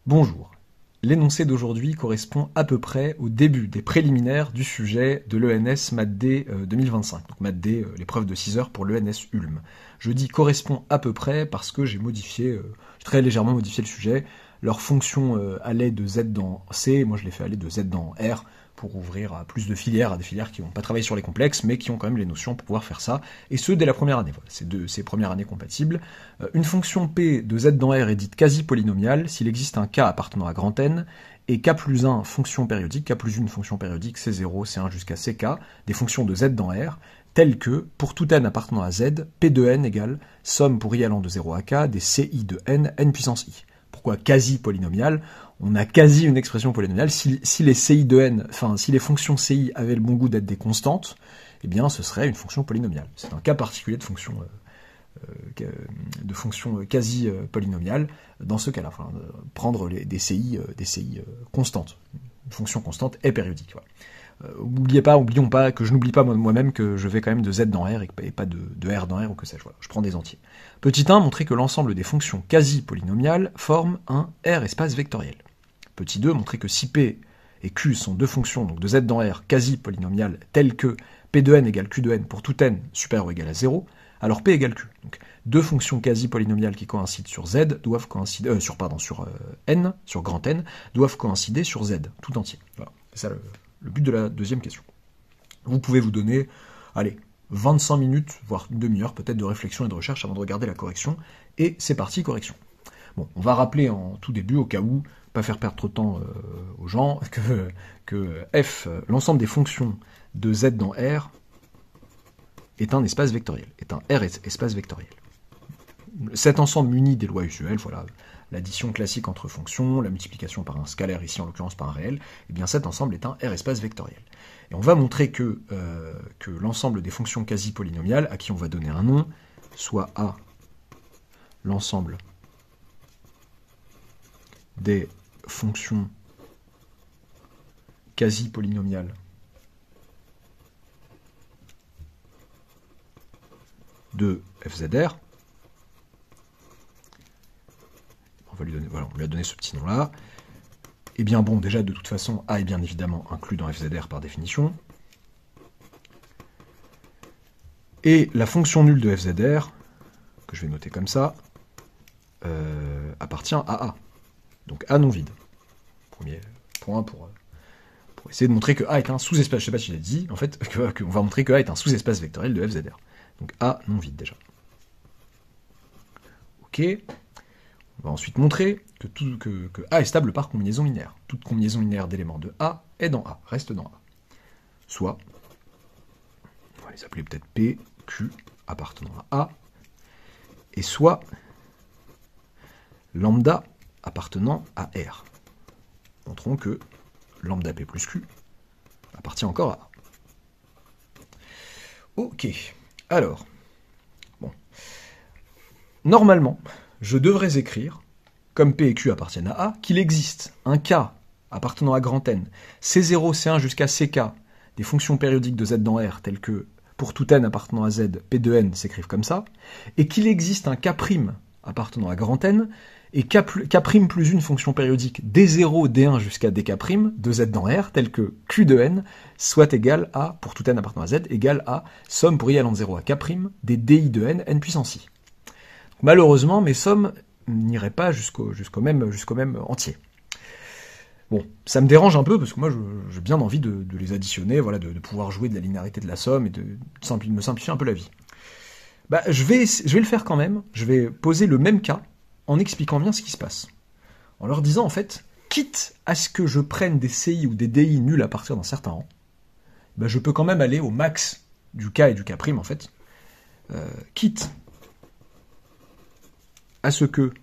Bonjour. L'énoncé d'aujourd'hui correspond à peu près au début des préliminaires du sujet de l'ENS Math D 2025. Donc Math D, l'épreuve de 6 heures pour l'ENS Ulm. Je dis correspond à peu près parce que j'ai très légèrement modifié le sujet. Leur fonction allait de Z dans C, moi je l'ai fait aller de Z dans R pour ouvrir à plus de filières, à des filières qui n'ont pas travaillé sur les complexes, mais qui ont quand même les notions pour pouvoir faire ça, et ce dès la première année. Voilà, c'est premières années compatibles. Une fonction P de Z dans R est dite quasi-polynomiale s'il existe un K appartenant à grand N, et K plus 1 fonction périodique, K plus 1 fonction périodique, C0, C1 jusqu'à CK, des fonctions de Z dans R, telles que, pour tout N appartenant à Z, P de N égale somme pour I allant de 0 à K des CI de N, N puissance I. Pourquoi quasi-polynomial? On a quasi une expression polynomiale. Si les CI de N, enfin, si les fonctions CI avaient le bon goût d'être des constantes, eh bien, ce serait une fonction polynomiale. C'est un cas particulier de fonction quasi-polynomiale. Dans ce cas-là, enfin, prendre des CI constantes. Une fonction constante est périodique. Voilà. Oublions pas que je n'oublie pas moi-même que je vais quand même de Z dans R et pas de R dans R ou que sais-je. Voilà, je prends des entiers. Petit 1, montrer que l'ensemble des fonctions quasi-polynomiales forme un R espace vectoriel. Petit 2, montrer que si P et Q sont deux fonctions, donc de Z dans R, quasi-polynomiales, telles que P de N égale Q de N pour tout N supérieur ou égal à 0, alors P égale Q. Donc, deux fonctions quasi-polynomiales qui coïncident sur Z doivent coïncider, sur grand N, doivent coïncider sur Z, tout entier. Voilà, c'est ça le but de la deuxième question. Vous pouvez vous donner, 25 minutes, voire une demi-heure peut-être de réflexion et de recherche avant de regarder la correction, et c'est parti, correction. Bon, on va rappeler en tout début, au cas où, pas faire perdre trop de temps aux gens, que F, l'ensemble des fonctions de Z dans R, est un espace vectoriel, est un R espace vectoriel. Cet ensemble muni des lois usuelles, voilà, l'addition classique entre fonctions, la multiplication par un scalaire, ici en l'occurrence par un réel, eh bien cet ensemble est un R espace vectoriel. Et on va montrer que l'ensemble des fonctions quasi-polynomiales, à qui on va donner un nom, soit A, l'ensemble des fonctions quasi-polynomiales de FZR, on lui a donné ce petit nom-là. Eh bien bon, déjà de toute façon, A est bien évidemment inclus dans FZR par définition. Et la fonction nulle de FZR, que je vais noter comme ça, appartient à A. Donc A non vide. Premier point pour essayer de montrer que A est un sous-espace. Je ne sais pas si je l'ai dit, en fait, qu'on va montrer que A est un sous-espace vectoriel de FZR. Donc A non vide déjà. Ok. On va ensuite montrer que A est stable par combinaison linéaire. Toute combinaison linéaire d'éléments de A est dans A, reste dans A. Soit, on va les appeler peut-être P, Q, appartenant à A, et soit lambda appartenant à R. Montrons que lambda P plus Q appartient encore à A. Ok, alors, bon. Normalement, je devrais écrire, comme P et Q appartiennent à A, qu'il existe un K appartenant à grand N, C0, C1 jusqu'à CK, des fonctions périodiques de Z dans R, telles que, pour tout N appartenant à Z, P de N s'écrivent comme ça, et qu'il existe un K' appartenant à grand N, et K' plus une fonction périodique D0, D1 jusqu'à Dk' de Z dans R, telle que Q de N soit égal à, pour tout N appartenant à Z, égal à somme pour I allant de 0 à K' des DI de N, N puissance I. Malheureusement, mes sommes n'iraient pas jusqu'au même entier. Bon, ça me dérange un peu, parce que moi, j'ai bien envie de les additionner, voilà, de pouvoir jouer de la linéarité de la somme et de me simplifier un peu la vie. Bah, je vais le faire quand même, je vais poser le même cas, en expliquant bien ce qui se passe. En leur disant, en fait, quitte à ce que je prenne des CI ou des DI nuls à partir d'un certain rang, bah, je peux quand même aller au max du K et du K', en fait, quitte à ce que,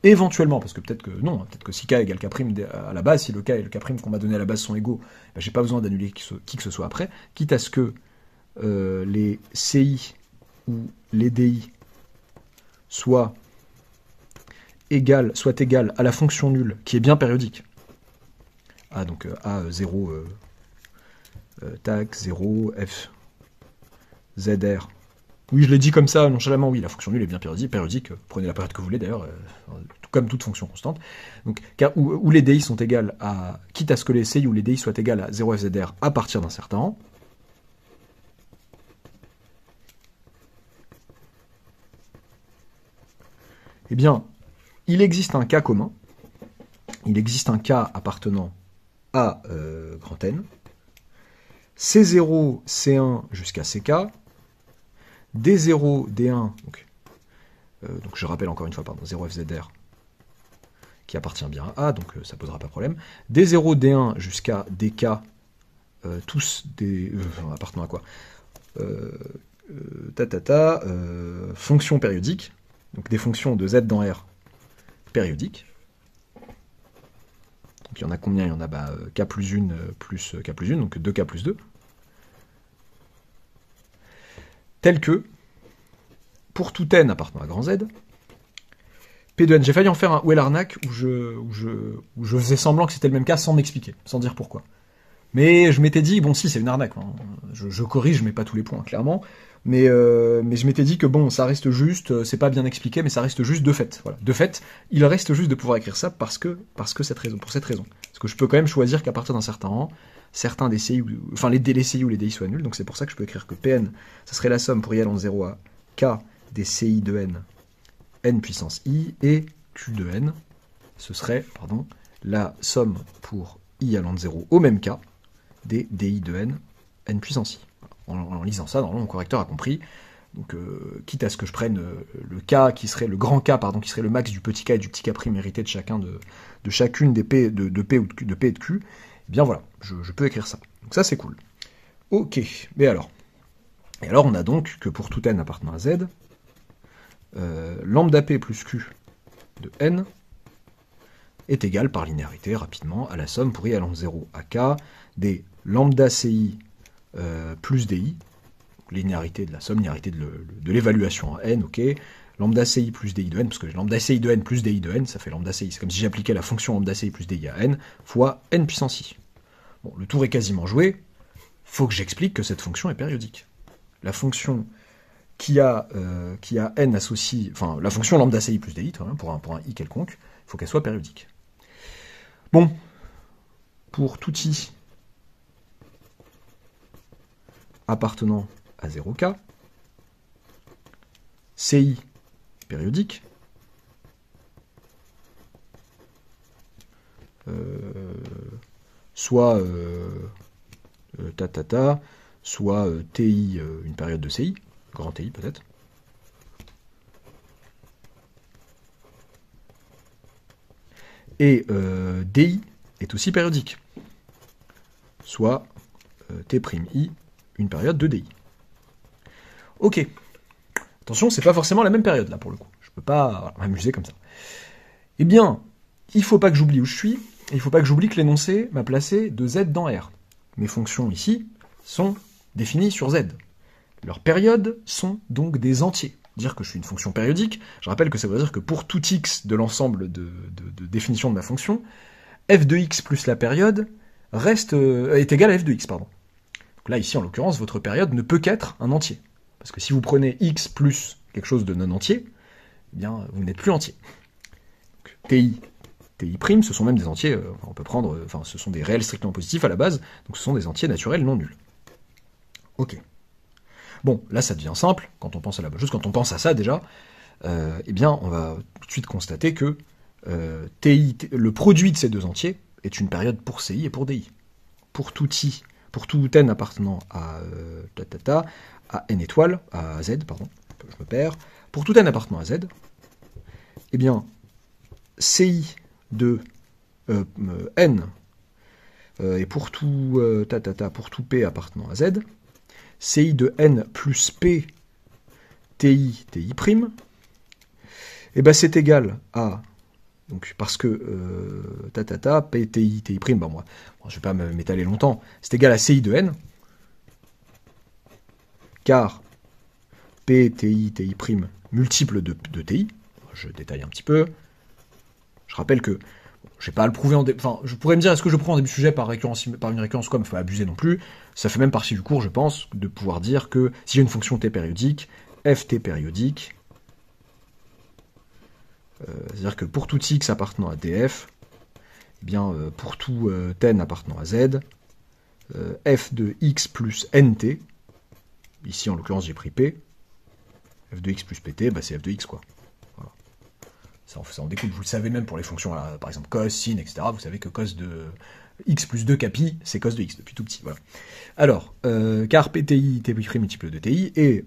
éventuellement, parce que peut-être que si K égale K' à la base, si le K et le K' qu'on m'a donné à la base sont égaux, ben j'ai pas besoin d'annuler qui que ce soit après, quitte à ce que les CI ou les DI soient égales à la fonction nulle, qui est bien périodique. Ah, donc A0, tac, 0, F, ZR. Oui, je l'ai dit comme ça, nonchalamment, oui, la fonction nulle est bien périodique, prenez la période que vous voulez d'ailleurs, comme toute fonction constante, donc, où les DI sont égales à, quitte à ce que les CI ou les DI soient égales à 0 FZR à partir d'un certain rang, eh bien, il existe un cas commun, il existe un cas appartenant à grand N, C0, C1 jusqu'à CK, D0, D1, donc je rappelle encore une fois, pardon, 0 FZR, qui appartient bien à A, donc ça posera pas de problème, D0, D1 jusqu'à DK, tous des... appartenant à quoi fonctions périodiques, donc des fonctions de Z dans R périodiques. Donc il y en a combien? Il y en a K plus 1 plus K plus 1, donc 2K plus 2. Tel que, pour tout n appartenant à grand Z, P de n. J'ai failli en faire un où est l'arnaque, où je faisais semblant que c'était le même cas sans m'expliquer, sans dire pourquoi. Mais je m'étais dit, bon si, c'est une arnaque. Hein. Je corrige, mais pas tous les points, clairement. Mais je m'étais dit que bon, ça reste juste, c'est pas bien expliqué, mais ça reste juste de fait. Voilà. De fait, il reste juste de pouvoir écrire ça pour cette raison. Parce que je peux quand même choisir qu'à partir d'un certain rang, certains des CI, enfin les CI ou les DI soient nuls, donc c'est pour ça que je peux écrire que Pn, ça serait la somme pour i allant de 0 à k des CI de n, n puissance i, et q de n, ce serait, la somme pour i allant de 0 au même k, des DI de n, n puissance i. En lisant ça, normalement, mon correcteur a compris. Donc, quitte à ce que je prenne le K qui serait le grand K, qui serait le max du petit K et du petit K' hérité de chacune des P de P ou de P et de Q, eh bien voilà, je peux écrire ça. Donc ça, c'est cool. Ok, mais alors. Et alors, on a donc que pour tout n appartenant à Z, lambda P plus Q de n est égal par linéarité, rapidement, à la somme pour i allant de 0 à K des lambda CI plus DI, linéarité de la somme, linéarité de l'évaluation à n, ok, lambda CI plus DI de n, parce que lambda CI de n plus DI de n, ça fait lambda CI, c'est comme si j'appliquais la fonction lambda CI plus DI à n, fois n puissance i. Bon, le tour est quasiment joué, faut que j'explique que cette fonction est périodique. La fonction qui a n associé, enfin, la fonction lambda CI plus DI, pour un i quelconque, il faut qu'elle soit périodique. Bon, pour tout i appartenant à 0K, CI périodique, soit soit TI, une période de CI, grand TI peut-être, et DI est aussi périodique, soit T'I, une période de DI. Ok. Attention, c'est pas forcément la même période, là, pour le coup. Je peux pas m'amuser comme ça. Eh bien, il faut pas que j'oublie où je suis, et il faut pas que j'oublie que l'énoncé m'a placé de Z dans R. Mes fonctions, ici, sont définies sur Z. Leurs périodes sont donc des entiers. Dire que je suis une fonction périodique, je rappelle que ça veut dire que pour tout x de l'ensemble de définition de ma fonction, f de x plus la période est égal à f de x, pardon. Donc là, ici, en l'occurrence, votre période ne peut qu'être un entier. Parce que si vous prenez x plus quelque chose de non entier, eh bien, vous n'êtes plus entier. Donc, TI, TI', ce sont même des entiers, on peut prendre, enfin, ce sont des réels strictement positifs à la base, donc ce sont des entiers naturels non nuls. Ok. Bon, là, ça devient simple, quand on pense à juste quand on pense à ça, déjà, eh bien, on va tout de suite constater que le produit de ces deux entiers est une période pour CI et pour DI. Pour tout n appartenant à à n étoile, à z, pardon, je me perds, pour tout n appartenant à z, eh bien, CI de n, et pour tout pour tout p appartenant à z, CI de n plus p ti, ti', eh ben c'est égal à, donc parce que p ti, ti', bon, moi, je vais pas m'étaler longtemps, c'est égal à CI de n, car p ti, ti', multiple de ti, je détaille un petit peu, je rappelle que je vais pas à le prouver enfin, je pourrais me dire, est-ce que je prends en début de sujet par une récurrence quoi, mais faut pas abuser non plus. Ça fait même partie du cours, je pense, de pouvoir dire que si j'ai une fonction t périodique, ft périodique, C'est-à-dire que pour tout x appartenant à df, eh bien, pour tout n appartenant à z, f de x plus nt, ici en l'occurrence j'ai pris p, f de x plus pt, bah, c'est f de x, quoi. Voilà. Ça en découle, vous le savez même pour les fonctions, là, par exemple cos, sin, etc., vous savez que cos de x plus 2 capi, c'est cos de x depuis tout petit. Voilà. Alors, car pti, t' multiple de ti, et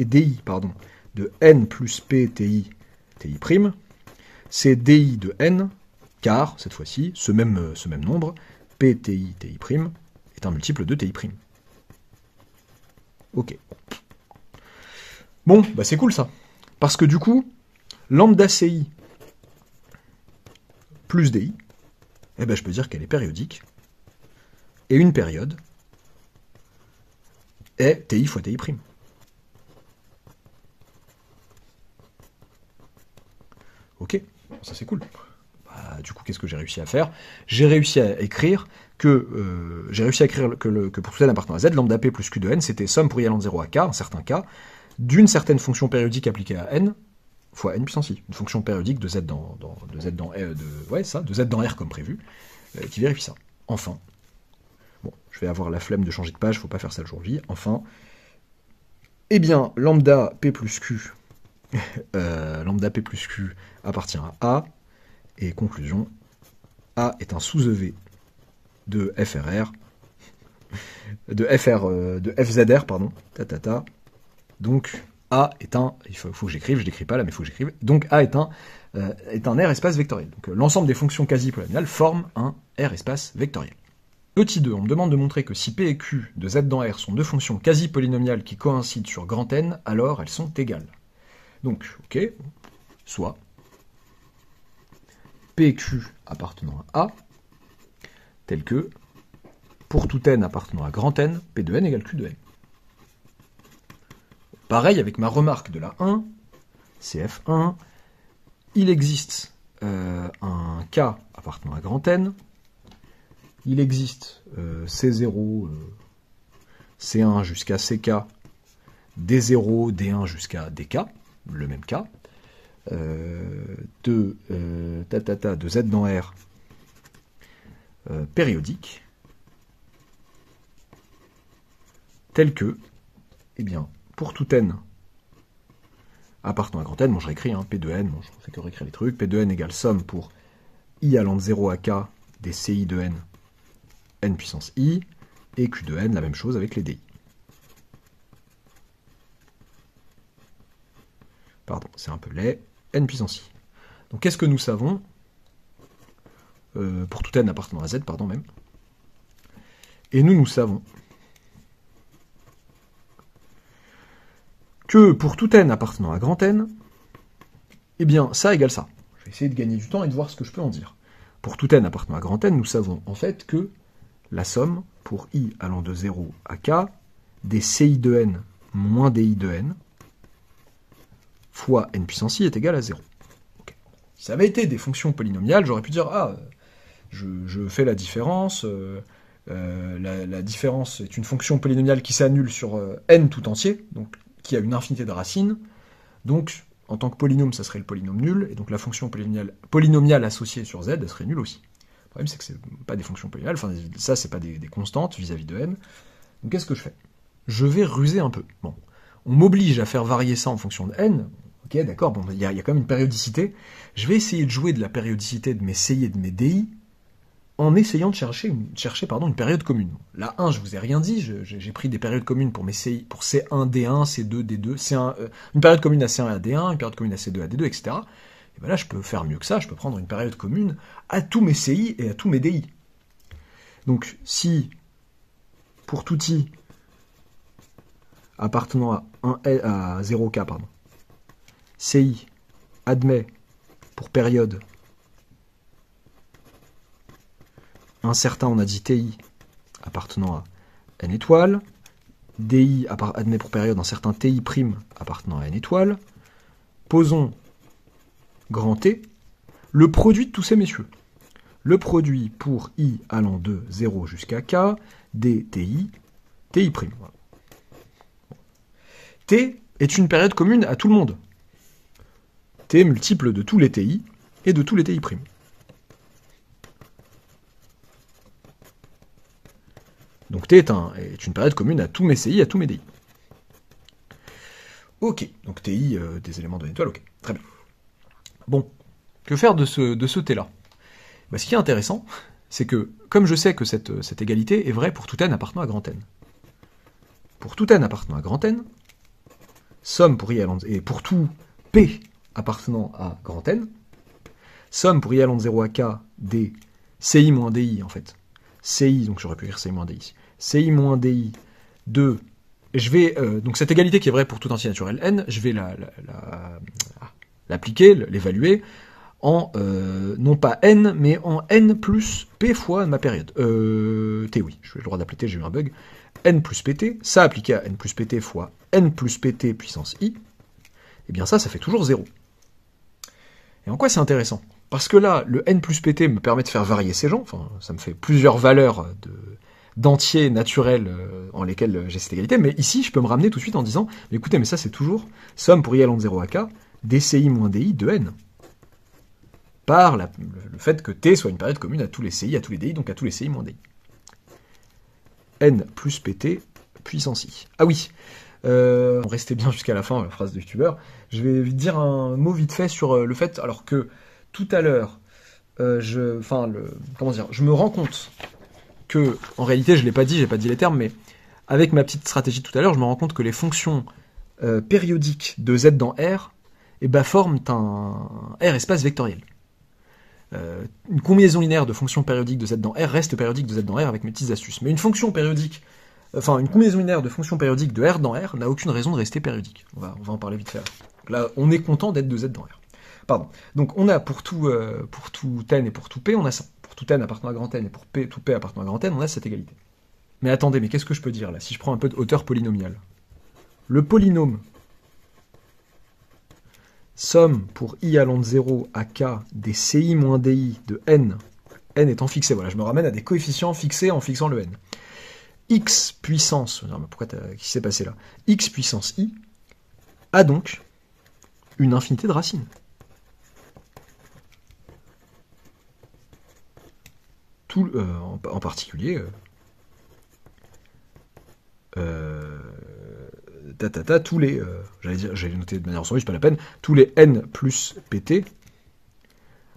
di, pardon, de n plus pti, ti', c'est di de n, car, cette fois-ci, ce même nombre, pti, ti', est un multiple de ti'. Ok. Bon, bah c'est cool ça. Parce que du coup, lambda ci plus di, eh ben je peux dire qu'elle est périodique, et une période est ti fois ti'. Ok, ça c'est cool. Bah, du coup, qu'est-ce que j'ai réussi à faire? J'ai réussi à écrire que pour tout n appartenant à z, lambda p plus q de n, c'était somme pour y allant de 0 à k, un certain k, d'une certaine fonction périodique appliquée à n, fois n puissance i. Une fonction périodique de z dans R comme prévu, qui vérifie ça. Enfin, bon, je vais avoir la flemme de changer de page, faut pas faire ça le jour J. Enfin, eh bien, lambda p plus q appartient à A, et conclusion, A est un sous-EV de FRR, de FZR, pardon, donc A est un, il faut que j'écrive, je l'écris pas là, mais il faut que j'écrive, donc A est un R espace vectoriel. Donc l'ensemble des fonctions quasi-polynomiales forment un R espace vectoriel. Petit 2, on me demande de montrer que si P et Q de Z dans R sont deux fonctions quasi-polynomiales qui coïncident sur grand N, alors elles sont égales. Donc, ok, soit PQ appartenant à A, tel que, pour tout n appartenant à grand N, P de n égale Q de n. Pareil avec ma remarque de la 1, CF1, il existe un K appartenant à grand N, il existe C0, C1 jusqu'à CK, D0, D1 jusqu'à DK, le même cas, de Z dans R périodique, tel que, eh bien, pour tout n appartenant à grand N, bon je réécris, hein, P de n, bon, je ne fais que réécrire les trucs, P de n égale somme pour I allant de 0 à K des CI de n, n puissance I, et Q de n, la même chose avec les DI. Pardon, c'est un peu laid, n puissance I. Donc qu'est-ce que nous savons pour tout n appartenant à Z, pardon même. Et nous savons que pour tout n appartenant à grand N, eh bien ça égale ça. Je vais essayer de gagner du temps et de voir ce que je peux en dire. Pour tout n appartenant à grand N, nous savons en fait que la somme pour I allant de 0 à K des CI de n moins des I de n fois n puissance I est égal à 0. Okay. Si ça avait été des fonctions polynomiales, j'aurais pu dire, ah, je fais la différence, la différence est une fonction polynomiale qui s'annule sur n tout entier, donc qui a une infinité de racines, donc en tant que polynôme, ça serait le polynôme nul, et donc la fonction polynomiale associée sur z, elle serait nulle aussi. Le problème, c'est que c'est pas des fonctions polynomiales, enfin ça, c'est pas des constantes vis-à-vis de n. Donc qu'est-ce que je fais? Je vais ruser un peu. Bon, on m'oblige à faire varier ça en fonction de n. Ok, d'accord, bon, il y a quand même une périodicité. Je vais essayer de jouer de la périodicité de mes CI et de mes DI en essayant de chercher une période commune. La 1, je vous ai rien dit, j'ai pris des périodes communes pour mes CI, pour C1, D1, C2, D2, une période commune à C1 et à D1, une période commune à C2 à D2, etc. Et bien là, je peux faire mieux que ça, je peux prendre une période commune à tous mes CI et à tous mes DI. Donc, si, pour tout I appartenant à 0K, pardon, CI admet pour période un certain, on a dit TI appartenant à n étoiles, DI admet pour période un certain TI' appartenant à n étoiles, posons grand T, le produit de tous ces messieurs. Le produit pour I allant de 0 jusqu'à K, des TI, TI'. Voilà. T est une période commune à tout le monde. T multiple de tous les TI et de tous les TI'. Donc T est une période commune à tous mes CI, à tous mes DI. Ok, donc TI, des éléments de l'étoile, ok, très bien. Bon, que faire de ce T-là? Ce qui est intéressant, c'est que, comme je sais que cette égalité est vraie pour tout n appartenant à grand N, pour tout n appartenant à grand N, somme pour i allant et pour tout P appartenant à grand N, somme pour i allant de 0 à k des CI moins DI, en fait. CI, donc j'aurais pu écrire CI moins DI ici. CI moins DI de... Je vais, donc cette égalité qui est vraie pour tout entier naturel n, je vais l'appliquer, l'évaluer, en, non pas n, mais en n plus p fois ma période. T, oui, j'ai le droit d'appeler t, j'ai eu un bug. N plus pt, ça appliqué à n plus pt fois n plus pt puissance i, et bien ça fait toujours 0. Et en quoi c'est intéressant? Parce que là, le n plus pt me permet de faire varier ces gens, enfin, ça me fait plusieurs valeurs d'entiers naturels en lesquels j'ai cette égalité, mais ici, je peux me ramener tout de suite en disant, mais écoutez, mais ça c'est toujours somme pour i allant de 0 à k, dci moins di de n. Par le fait que t soit une période commune à tous les ci, à tous les di, donc à tous les ci moins di. N plus pt puissance i. Ah oui, restez bien jusqu'à la fin, la phrase de youtubeur. Je vais dire un mot vite fait sur le fait, alors que tout à l'heure, je me rends compte que, en réalité, je l'ai pas dit, j'ai pas dit les termes, mais avec ma petite stratégie de tout à l'heure, je me rends compte que les fonctions périodiques de z dans R, forment un R espace vectoriel. Une combinaison linéaire de fonctions périodiques de z dans R reste périodique de z dans R avec mes petites astuces. Mais une fonction périodique, une combinaison linéaire de fonctions périodiques de R dans R n'a aucune raison de rester périodique. On va en parler vite fait. Donc là, on est content d'être de z dans R. Pardon. Donc on a pour tout n et pour tout p, on a ça. Pour tout n appartenant à grand n et pour tout p appartenant à grand n, on a cette égalité. Mais attendez, mais qu'est-ce que je peux dire là, si je prends un peu de hauteur polynomiale? Le polynôme somme pour i allant de 0 à k des ci moins di de n étant fixé. Voilà, je me ramène à des coefficients fixés en fixant le n. X puissance, non, mais pourquoi qu'est-ce qui s'est passé là? X puissance i a donc une infinité de racines. Tout, en particulier, tous les, j'allais noter de manière ensemble, c'est pas la peine, tous les n plus pt,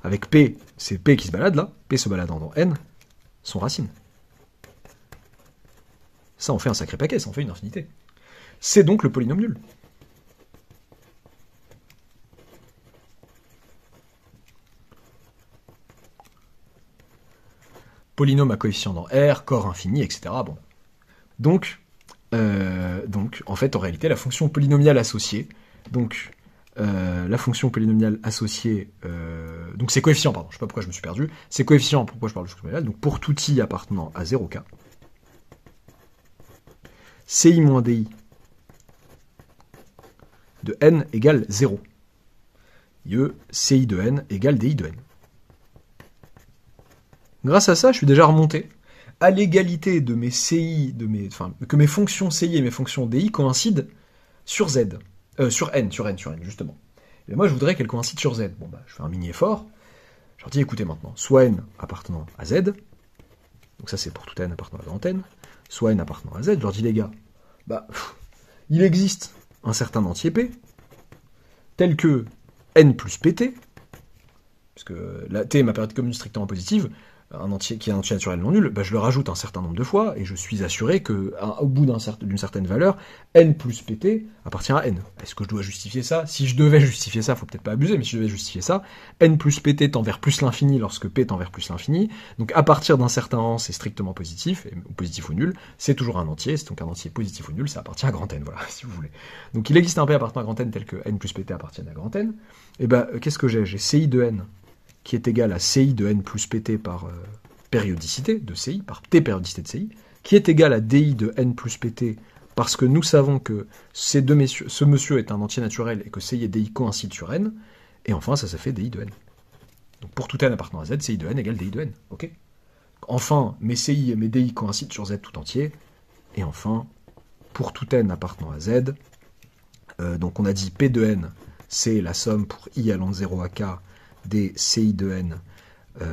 avec p, c'est p qui se balade là, p se baladant dans n, sont racines. Ça en fait un sacré paquet, ça en fait une infinité. C'est donc le polynôme nul. Polynôme à coefficient dans R, corps infini, etc. Bon. Donc, en fait, en réalité, la fonction polynomiale associée, donc c'est coefficient, pardon, je sais pas pourquoi je me suis perdu, c'est coefficient, pourquoi je parle de fonction polynomiale, donc pour tout i appartenant à 0k, ci moins di de n égale 0. Ci de n égale di de n. Grâce à ça, je suis déjà remonté à l'égalité de mes CI, que mes fonctions CI et mes fonctions DI coïncident sur Z. Sur N, justement. Et moi, je voudrais qu'elles coïncident sur Z. Bon, je fais un mini-effort. Je leur dis, écoutez maintenant, soit N appartenant à Z, donc ça c'est pour tout N appartenant à grand N, soit N appartenant à Z, je leur dis, les gars, il existe un certain entier P, tel que N plus PT, puisque la T est ma période commune strictement positive, un entier qui est un entier naturel non nul, je le rajoute un certain nombre de fois, et je suis assuré qu'au bout d'une certaine valeur, n plus pt appartient à n. Est-ce que je dois justifier ça? Si je devais justifier ça, faut peut-être pas abuser, mais si je devais justifier ça, n plus pt tend vers plus l'infini lorsque p tend vers plus l'infini, donc à partir d'un certain rang, c'est strictement positif, ou positif ou nul, c'est toujours un entier, c'est donc un entier positif ou nul, ça appartient à grand n, voilà, si vous voulez. Donc il existe un p appartenant à grand n tel que n plus pt appartienne à grand n, et qu'est-ce que j'ai? J'ai ci de n, qui est égal à ci de n plus pt par périodicité de ci, par t périodicité de ci, qui est égal à di de n plus pt, parce que nous savons que ce monsieur est un entier naturel et que ci et di coïncident sur n, et enfin ça fait di de n. Donc pour tout n appartenant à z, ci de n égale di de n, ok? Enfin, mes ci et mes di coïncident sur z tout entier, et enfin, pour tout n appartenant à z, donc on a dit p de n, c'est la somme pour i allant de 0 à k des ci de n, je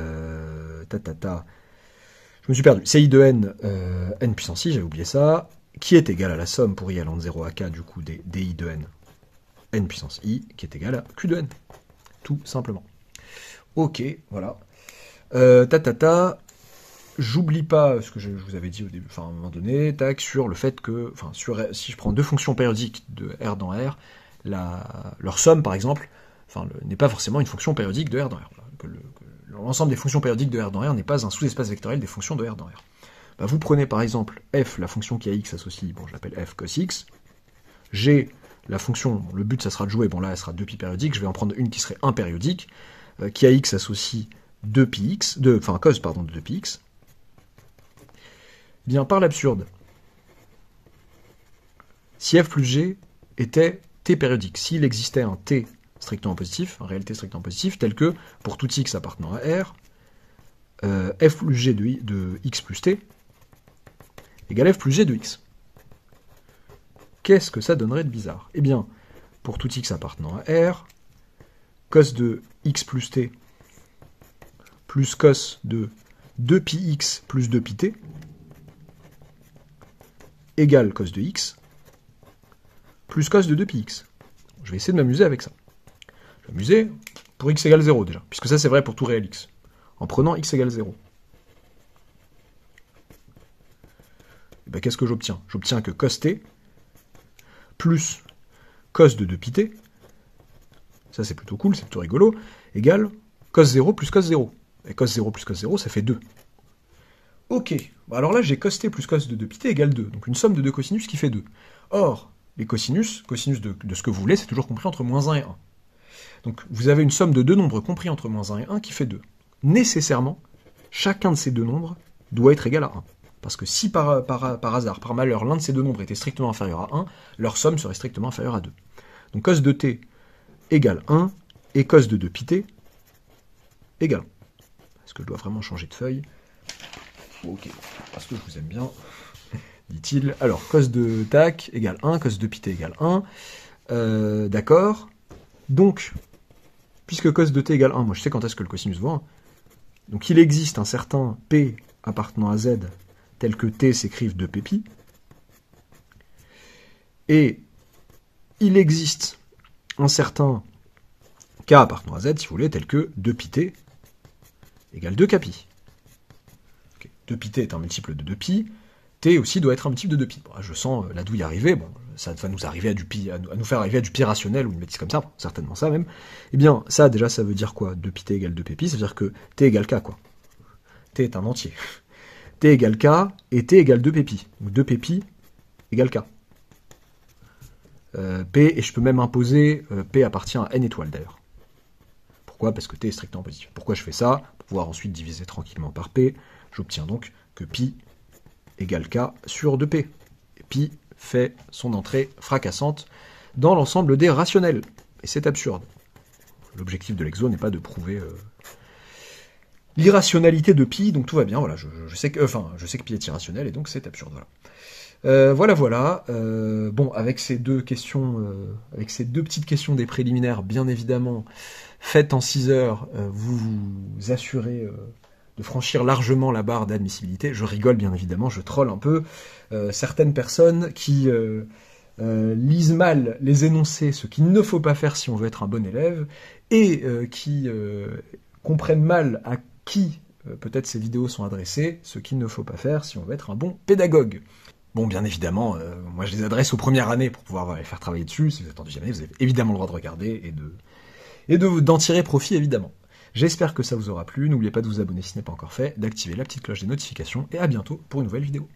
me suis perdu, ci de n, n puissance i, j'avais oublié ça, qui est égal à la somme pour i allant de 0 à k, du coup, des di de n, n puissance i, qui est égal à q de n, tout simplement. Ok, voilà. J'oublie pas ce que je vous avais dit au début, enfin à un moment donné, sur le fait que, si je prends deux fonctions périodiques de R dans R, leur somme, par exemple, n'est pas forcément une fonction périodique de R dans R. L'ensemble des fonctions périodiques de R dans R n'est pas un sous-espace vectoriel des fonctions de R dans R. Bah, vous prenez par exemple f, la fonction qui a x associée, bon je l'appelle f cos x, g, la fonction, le but ça sera de jouer, bon là elle sera 2pi périodique, je vais en prendre une qui serait 1 périodique, qui a x associe 2πx, cos pardon de 2πx, bien par l'absurde, si f plus g était t périodique, s'il existait un t strictement positif, un réel t strictement positif, tel que, pour tout x appartenant à R, f plus g de x plus t égale f plus g de x. Qu'est-ce que ça donnerait de bizarre? Eh bien, pour tout x appartenant à R, cos de x plus t plus cos de 2πx plus 2πt égale cos de x plus cos de 2πx. Je vais essayer de m'amuser avec ça. Je vais m'amuser pour x égale 0 déjà, puisque ça c'est vrai pour tout réel x. En prenant x égale 0. Et ben, qu'est-ce que j'obtiens? J'obtiens que cos t plus cos de 2πt, ça c'est plutôt cool, c'est plutôt rigolo, égale cos 0 plus cos 0. Et cos 0 plus cos 0, ça fait 2. Ok, alors là j'ai cos t plus cos de 2πt égale 2, donc une somme de deux cosinus qui fait 2. Or, les cosinus de ce que vous voulez, c'est toujours compris entre moins 1 et 1. Donc vous avez une somme de deux nombres compris entre moins 1 et 1 qui fait 2. Nécessairement, chacun de ces deux nombres doit être égal à 1. Parce que si par hasard, par malheur, l'un de ces deux nombres était strictement inférieur à 1, leur somme serait strictement inférieure à 2. Donc cos de t égale 1 et cos de 2πt égale 1. Est-ce que je dois vraiment changer de feuille? Ok, parce que je vous aime bien, dit-il. Alors, cos de tac égale 1, cos de πt égale 1. D'accord. Donc, puisque cos de t égale 1, moi je sais quand est-ce que le cosinus vaut 1. Donc il existe un certain p appartenant à z tel que t s'écrive 2πpi. Et il existe un certain k appartenant à z, si vous voulez, tel que 2πt égale 2kpi. Okay. 2πt est un multiple de 2pi, t aussi doit être un multiple de 2pi. Bon, je sens la douille arriver, bon, ça va nous arriver à nous faire arriver à du pi rationnel ou une bêtise comme ça, bon, certainement ça même. Eh bien, ça déjà, ça veut dire quoi? 2πt égale 2ppi, ça veut dire que t égale k, quoi. T est un entier. T égale k et t égale 2ppi. Donc 2ppi égale k. P, et je peux même imposer P appartient à n étoiles d'ailleurs. Pourquoi? Parce que T est strictement positif. Pourquoi je fais ça? Pour pouvoir ensuite diviser tranquillement par P, j'obtiens donc que pi égale K sur 2P. Et pi fait son entrée fracassante dans l'ensemble des rationnels. Et c'est absurde. L'objectif de l'exo n'est pas de prouver l'irrationalité de pi, donc tout va bien, voilà. Je sais que pi est irrationnel, et donc c'est absurde, voilà. Voilà. Bon, avec ces deux questions, avec ces deux petites questions des préliminaires, bien évidemment, faites en 6 heures, vous vous assurez de franchir largement la barre d'admissibilité. Je rigole, bien évidemment, je troll un peu. Certaines personnes qui lisent mal les énoncés, ce qu'il ne faut pas faire si on veut être un bon élève, et qui comprennent mal à qui peut-être ces vidéos sont adressées, ce qu'il ne faut pas faire si on veut être un bon pédagogue. Bon, bien évidemment, moi je les adresse aux premières années pour pouvoir les faire travailler dessus. Si vous êtes en deuxième année, vous avez évidemment le droit de regarder et d'en tirer profit, évidemment. J'espère que ça vous aura plu. N'oubliez pas de vous abonner si ce n'est pas encore fait, d'activer la petite cloche des notifications, et à bientôt pour une nouvelle vidéo.